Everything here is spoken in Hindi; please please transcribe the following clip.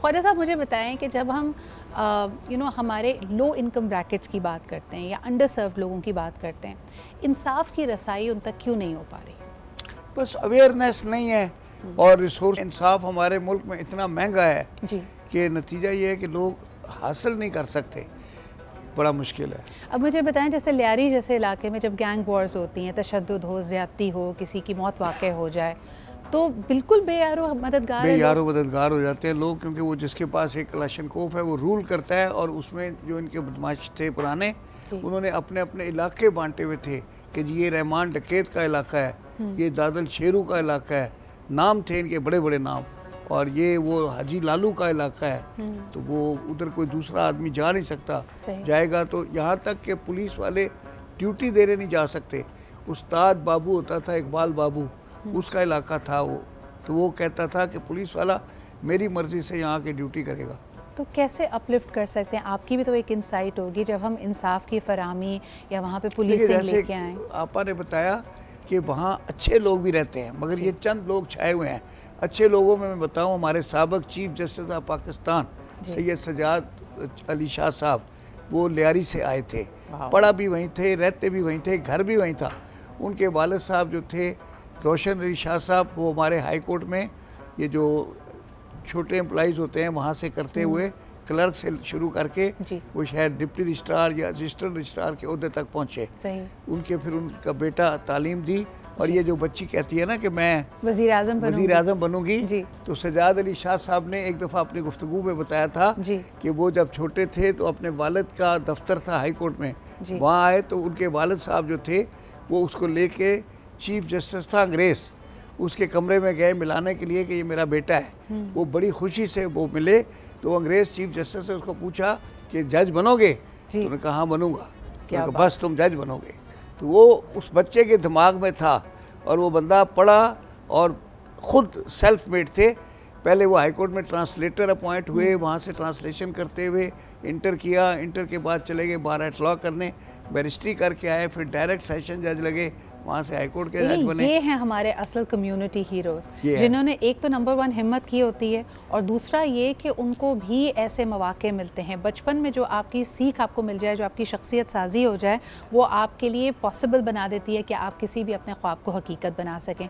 ख्वाजा साहब मुझे बताएं कि जब हम हमारे लो इनकम ब्रैकेट्स की बात करते हैं या अंडर सर्व लोगों की बात करते हैं, इंसाफ की रसाई उन तक क्यों नहीं हो पा रही? बस अवेयरनेस नहीं है और रिसोर्स इंसाफ हमारे मुल्क में इतना महंगा है जी। कि नतीजा ये है कि लोग हासिल नहीं कर सकते, बड़ा मुश्किल है। अब मुझे बताएं, जैसे लियारी जैसे इलाके में जब गैंग वॉर्स होती हैं, तशद्दुद हो, ज़्यादती हो, किसी की मौत वाक़ हो जाए, तो बिल्कुल बेयारो मददगार हो जाते हैं लोग, क्योंकि वो जिसके पास एक कलाशनकोफ है वो रूल करता है, और उसमें जो इनके बदमाश थे पुराने, उन्होंने अपने अपने इलाके बांटे हुए थे कि जी ये रहमान डकैत का इलाका है, ये दादल शेरू का इलाका है, नाम थे इनके बड़े बड़े नाम, और ये वो हाजी लालू का इलाका है, तो वो उधर कोई दूसरा आदमी जा नहीं सकता, जाएगा तो यहाँ तक कि पुलिस वाले ड्यूटी देने नहीं जा सकते। उस्ताद बाबू होता था, इकबाल बाबू, उसका इलाका था वो, तो वो कहता था कि पुलिस वाला मेरी मर्ज़ी से यहाँ की ड्यूटी करेगा। तो कैसे अपलिफ्ट कर सकते हैं? आपकी भी तो एक इंसाइट होगी जब हम इंसाफ की फरामी या वहाँ पे पुलिसिंग लेके आए। आपा ने बताया कि वहाँ अच्छे लोग भी रहते हैं, मगर ये चंद लोग छाए हुए हैं। अच्छे लोगों में मैं बताऊँ, हमारे साबिक chief justice of Pakistan Syed Sajjad Ali Shah साहब, वो लियारी से आए थे, पढ़ा भी वहीं थे, रहते भी वहीं थे, घर भी वहीं था। उनके वालिद साहब जो थे रोशन अली शाह साहब, वो हमारे हाई कोर्ट में ये जो छोटे एम्प्लॉइज़ होते हैं वहाँ से करते हुए क्लर्क से शुरू करके वो शायद डिप्टी रजिस्ट्रार या असिस्टेंट रजिस्ट्रार के ओहदे तक पहुँचे। उनके फिर उनका बेटा तालीम दी, और ये जो बच्ची कहती है ना कि मैं वज़ीर आज़म बनूंगी, तो सजाद अली शाह साहब ने एक दफ़ा अपनी गुफ्तगू में बताया था कि वो जब छोटे थे तो अपने वालिद का दफ्तर था हाई कोर्ट में, वहाँ आए तो उनके वालिद साहब जो थे वो उसको लेके, चीफ जस्टिस था अंग्रेज़, उसके कमरे में गए मिलाने के लिए कि ये मेरा बेटा है। वो बड़ी खुशी से वो मिले, तो अंग्रेज़ चीफ जस्टिस से उसको पूछा कि जज बनोगे? तो उन्होंने कहा हाँ बनूंगा। तो बस तुम जज बनोगे। तो वो उस बच्चे के दिमाग में था, और वो बंदा पढ़ा और ख़ुद सेल्फ मेड थे। पहले वो हाई कोर्ट में ट्रांसलेटर अपॉइंट हुए, वहाँ से ट्रांसलेशन करते हुए इंटर किया, इंटर के बाद चले गए बार एट लॉ करने, बैरिस्ट्री करके आए, फिर डायरेक्ट सेशन जज लगे, वहाँ से हाई कोर्ट के जज बने। ये हैं हमारे असल कम्युनिटी हीरोज़, जिन्होंने एक तो नंबर 1 हिम्मत की होती है, और दूसरा ये कि उनको भी ऐसे मौके मिलते हैं बचपन में, जो आपकी सीख आपको मिल जाए, जो आपकी शख्सियत साजी हो जाए, वो आपके लिए पॉसिबल बना देती है कि आप किसी भी अपने ख्वाब को हकीकत बना सकें।